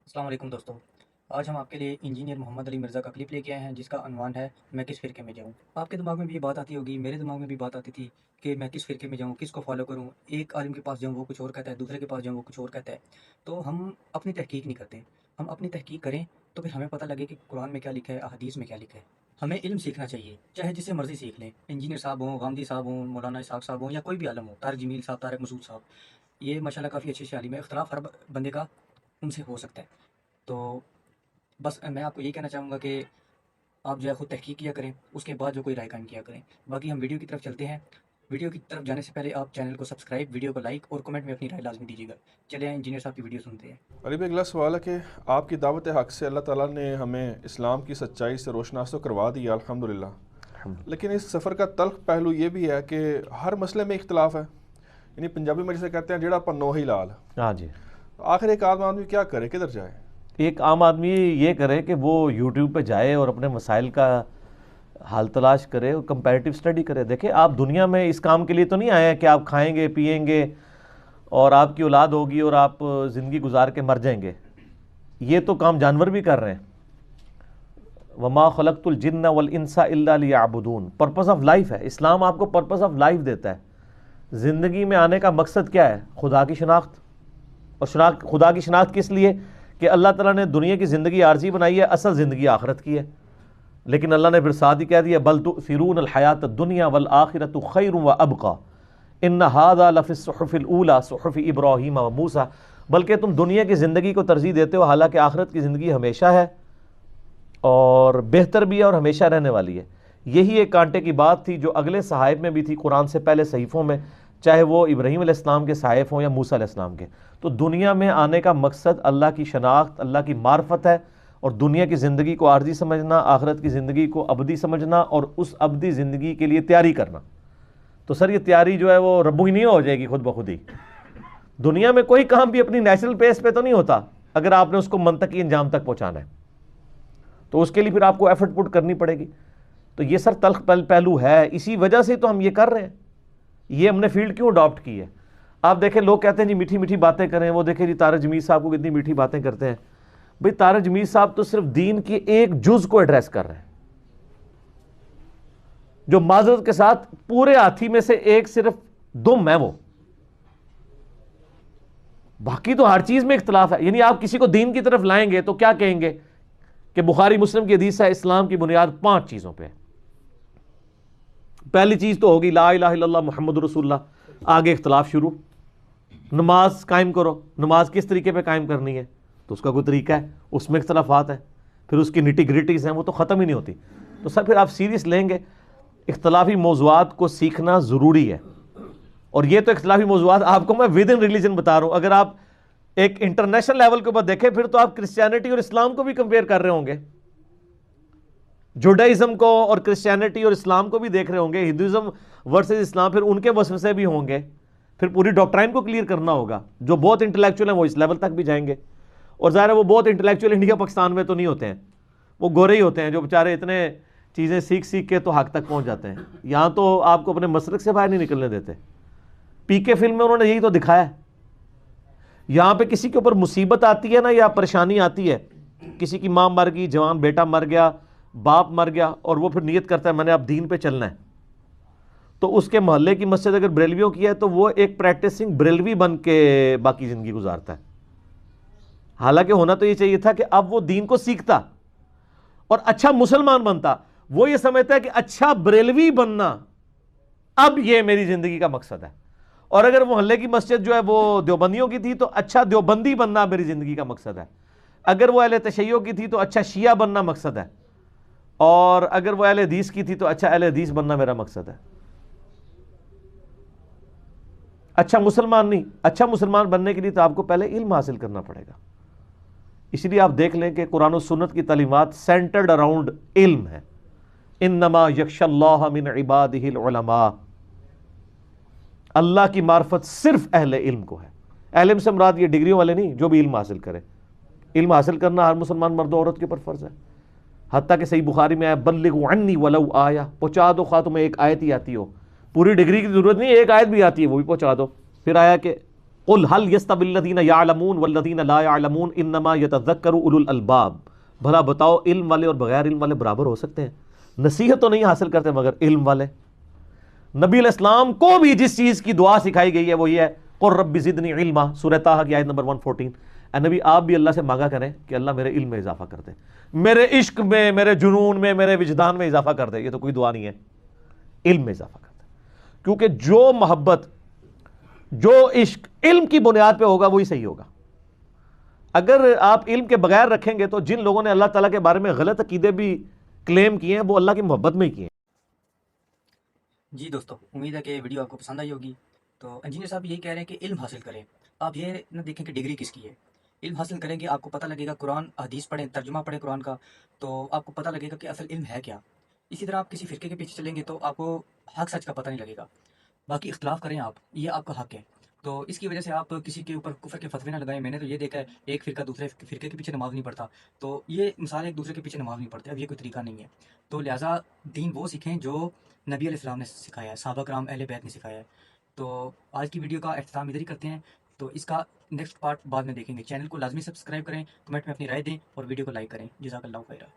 السلام علیکم دوستو، آج ہم آپ کے لیے انجینئر محمد علی مرزا کا کلپ لے کے آئے ہیں جس کا عنوان ہے میں کس فرقے میں جاؤں۔ آپ کے دماغ میں بھی یہ بات آتی ہوگی، میرے دماغ میں بھی بات آتی تھی کہ میں کس فرقے میں جاؤں، کس کو فالو کروں۔ ایک عالم کے پاس جاؤں وہ کچھ اور کہتا ہے، دوسرے کے پاس جاؤں وہ کچھ اور کہتا ہے۔ تو ہم اپنی تحقیق نہیں کرتے، ہم اپنی تحقیق کریں تو پھر ہمیں پتہ لگے کہ قرآن میں کیا لکھا ہے، احادیث میں کیا لکھا ہے۔ ہمیں علم سیکھنا چاہیے، چاہے جس سے مرضی سیکھ لیں، انجینئر صاحب ہوں، غامدی صاحب ہوں، مولانا اسحاق صاحب ہوں، یا کوئی بھی عالم ہو، طارق جمیل صاحب، طارق مسعود صاحب، یہ ماشاءاللہ کافی اچھے عالم ہے۔ اختلاف ہر بندے کا ان سے ہو سکتا ہے۔ تو بس میں آپ کو یہی کہنا چاہوں گا کہ آپ جو ہے خود تحقیق کیا کریں، اس کے بعد جو کوئی رائے قائم کیا کریں۔ باقی ہم ویڈیو کی طرف چلتے ہیں۔ ویڈیو کی طرف جانے سے پہلے آپ چینل کو سبسکرائب، ویڈیو کو لائک اور کمنٹ میں اپنی رائے لازمی دیجیے گا۔ چلے انجینئر صاحب کی ویڈیو سنتے ہیں۔ علی بھائی، اگلا سوال ہے کہ آپ کی دعوت حق سے اللہ تعالیٰ نے ہمیں اسلام کی سچائی سے روشناس تو کروا دیا الحمدللہ، لیکن اس سفر کا تلخ پہلو یہ بھی ہے کہ ہر مسئلے میں اختلاف ہے۔ یعنی پنجابی میں جسے کہتے ہیں جڑا پنو ہی لال۔ ہاں جی، آخر ایک عام آدمی کیا کرے، کدھر جائے؟ ایک عام آدمی یہ کرے کہ وہ یوٹیوب پہ جائے اور اپنے مسائل کا حل تلاش کرے اور کمپیریٹیو اسٹڈی کرے۔ دیکھیں، آپ دنیا میں اس کام کے لیے تو نہیں آئے ہیں کہ آپ کھائیں گے، پیئیں گے اور آپ کی اولاد ہوگی اور آپ زندگی گزار کے مر جائیں گے۔ یہ تو کام جانور بھی کر رہے ہیں۔ وما خلقت الجن والانس الا لیعبدون، پرپز آف لائف ہے۔ اسلام آپ کو پرپز آف لائف دیتا ہے۔ زندگی میں آنے کا مقصد کیا ہے؟ خدا کی شناخت۔ اور خدا کی شناخت کس لیے؟ کہ اللہ تعالیٰ نے دنیا کی زندگی عارضی بنائی ہے، اصل زندگی آخرت کی ہے۔ لیکن اللہ نے پھر ساتھ ہی کہہ دیا بل تؤثرون الحیات الدنیا والآخرۃ خیر وابقی ان ھذا لفی الصحف الاولی صحف ابراہیم وموسیٰ، بلکہ تم دنیا کی زندگی کو ترجیح دیتے ہو، حالانکہ آخرت کی زندگی ہمیشہ ہے اور بہتر بھی ہے اور ہمیشہ رہنے والی ہے۔ یہی ایک کانٹے کی بات تھی جو اگلے صحائف میں بھی تھی، قرآن سے پہلے صحیفوں میں، چاہے وہ ابراہیم علیہ السلام کے صحائف ہوں یا موسیٰ علیہ السلام کے۔ تو دنیا میں آنے کا مقصد اللہ کی شناخت، اللہ کی معرفت ہے، اور دنیا کی زندگی کو عارضی سمجھنا، آخرت کی زندگی کو ابدی سمجھنا اور اس ابدی زندگی کے لیے تیاری کرنا۔ تو سر یہ تیاری جو ہے وہ ربو ہی نہیں ہو جائے گی خود بخود ہی۔ دنیا میں کوئی کام بھی اپنی نیچرل پیس پہ تو نہیں ہوتا اگر آپ نے اس کو منطقی انجام تک پہنچانا ہے، تو اس کے لیے پھر آپ کو ایفرٹ پٹ کرنی پڑے گی۔ تو یہ سر تلخ پہلو ہے، اسی وجہ سے تو ہم یہ کر رہے ہیں۔ یہ ہم نے فیلڈ کیوں اڈاپٹ کی ہے؟ آپ دیکھیں، لوگ کہتے ہیں جی میٹھی میٹھی باتیں کریں، وہ دیکھیں جی طارق جمیل صاحب کو کتنی میٹھی باتیں کرتے ہیں۔ بھئی طارق جمیل صاحب تو صرف دین کی ایک جز کو ایڈریس کر رہے ہیں، جو معذرت کے ساتھ پورے ہاتھی میں سے ایک صرف دم ہے وہ، باقی تو ہر چیز میں اختلاف ہے۔ یعنی آپ کسی کو دین کی طرف لائیں گے تو کیا کہیں گے کہ بخاری مسلم کی حدیث ہے اسلام کی بنیاد 5 چیزوں پہ ہے۔ پہلی چیز تو ہوگی لا الہ الا اللہ محمد رسول اللہ، آگے اختلاف شروع۔ نماز قائم کرو، نماز کس طریقے پہ قائم کرنی ہے تو اس کا کوئی طریقہ ہے، اس میں اختلافات ہیں، پھر اس کی نٹی گریٹیز ہیں، وہ تو ختم ہی نہیں ہوتی۔ تو سر پھر آپ سیریس لیں گے، اختلافی موضوعات کو سیکھنا ضروری ہے۔ اور یہ تو اختلافی موضوعات آپ کو میں ود ان ریلیجن بتا رہا ہوں، اگر آپ ایک انٹرنیشنل لیول کے اوپر دیکھیں پھر تو آپ کرسچینٹی اور اسلام کو بھی کمپیئر کر رہے ہوں گے، جوڈائزم کو اور کرسچینٹی اور اسلام کو بھی دیکھ رہے ہوں گے، ہندوازم ورسز اسلام، پھر ان کے وسوسے بھی ہوں گے، پھر پوری ڈاکٹرائن کو کلیئر کرنا ہوگا۔ جو بہت انٹلیکچوئل ہیں وہ اس لیول تک بھی جائیں گے، اور ظاہر ہے وہ بہت انٹلیکچوئل انڈیا پاکستان میں تو نہیں ہوتے ہیں، وہ گورے ہی ہوتے ہیں جو بیچارے اتنے چیزیں سیکھ کے تو حق تک پہنچ جاتے ہیں۔ یہاں تو آپ کو اپنے مسلک سے باہر نہیں نکلنے دیتے۔ پی کے فلم میں انہوں نے یہی تو دکھایا ہے۔ یہاں پہ کسی کے اوپر مصیبت آتی ہے نا یا پریشانی آتی ہے، کسی کی ماں مر گئی، جوان بیٹا مر گیا، باپ مر گیا، اور وہ پھر نیت کرتا ہے میں نے اب دین پہ چلنا ہے، تو اس کے محلے کی مسجد اگر بریلویوں کی ہے تو وہ ایک پریکٹسنگ بریلوی بن کے باقی زندگی گزارتا ہے۔ حالانکہ ہونا تو یہ چاہیے تھا کہ اب وہ دین کو سیکھتا اور اچھا مسلمان بنتا۔ وہ یہ سمجھتا ہے کہ اچھا بریلوی بننا اب یہ میری زندگی کا مقصد ہے، اور اگر محلے کی مسجد جو ہے وہ دیوبندیوں کی تھی تو اچھا دیوبندی بننا میری زندگی کا مقصد ہے، اگر وہ اہل تشیع کی تھی تو اچھا شیعہ بننا مقصد ہے، اور اگر وہ اہل حدیث کی تھی تو اچھا اہل حدیث بننا میرا مقصد ہے۔ اچھا مسلمان نہیں، اچھا مسلمان بننے کے لیے تو آپ کو پہلے علم حاصل کرنا پڑے گا۔ اس لیے آپ دیکھ لیں کہ قرآن و سنت کی تعلیمات سینٹرڈ اراؤنڈ علم ہے۔ انما یخشی اللہ من عبادہ العلماء، اللہ کی معرفت صرف اہل علم کو ہے۔ اہل علم سے مراد یہ ڈگریوں والے نہیں، جو بھی علم حاصل کرے۔ علم حاصل کرنا ہر مسلمان مرد و عورت کے اوپر فرض ہے، حتیٰ کہ صحیح بخاری میں آیا بلغوا عنی ولو آیہ، پہنچا دو خواہ تمہیں ایک آیت ہی آتی ہو، پوری ڈگری کی ضرورت نہیں، ایک آیت بھی آتی ہے وہ بھی پہنچا دو۔ پھر آیا کہ قل هل يستوي الذين يعلمون والذين لا يعلمون انما يتذكر اولو الالباب. بھلا بتاؤ علم والے اور بغیر علم والے برابر ہو سکتے ہیں؟ نصیحت تو نہیں حاصل کرتے مگر علم والے. نبی علیہ السلام کو بھی جس چیز کی دعا سکھائی گئی ہے وہ یہ ہے قل رب زدنی علما، سورہ طٰہٰ کی آیت نمبر 114. اے نبی آپ بھی اللہ سے مانگا کریں کہ اللہ میرے علم میں اضافہ کر دے، میرے عشق میں، میرے جنون میں، میرے وجدان میں اضافہ کر دے. یہ تو کوئی دعا نہیں ہے، علم میں اضافہ کر دے. کیونکہ جو محبت، جو عشق علم کی بنیاد پہ ہوگا وہی صحیح ہوگا. اگر آپ علم کے بغیر رکھیں گے تو جن لوگوں نے اللہ تعالیٰ کے بارے میں غلط عقیدے بھی کلیم کیے ہیں وہ اللہ کی محبت میں ہی کیے ہیں. جی دوستو، امید ہے کہ ویڈیو آپ کو پسند آئی ہوگی. تو انجینئر صاحب یہی کہہ رہے ہیں کہ علم حاصل کریں. آپ یہ نہ دیکھیں کہ ڈگری کس کی ہے. علم حاصل کریں گے آپ کو پتہ لگے گا، قرآن حدیث پڑھیں، ترجمہ پڑھیں قرآن کا، تو آپ کو پتہ لگے گا کہ اصل علم ہے کیا. اسی طرح آپ کسی فرقے کے پیچھے چلیں گے تو آپ کو حق سچ کا پتہ نہیں لگے گا. باقی اختلاف کریں آپ، یہ آپ کا حق ہے. تو اس کی وجہ سے آپ کسی کے اوپر کفر کے فتوے نہ لگائیں. میں نے تو یہ دیکھا ہے ایک فرقہ دوسرے فرقے کے پیچھے نماز نہیں پڑھتا، تو یہ مثال ایک دوسرے کے پیچھے نماز نہیں پڑھتے. اب یہ کوئی طریقہ نہیں ہے. تو لہٰذا دین وہ سیکھیں جو نبی علیہ السلام نے سکھایا ہے، صحابہ کرام اہل بیت نے سکھایا ہے. تو آج کی ویڈیو کا اختتام ادھر ہی کرتے ہیں. تو اس کا نیکسٹ پارٹ بعد میں دیکھیں گے. چینل کو لازمی سبسکرائب کریں، کمنٹ میں اپنی رائے دیں اور ویڈیو کو لائک کریں. جزاک اللہ خیرہ.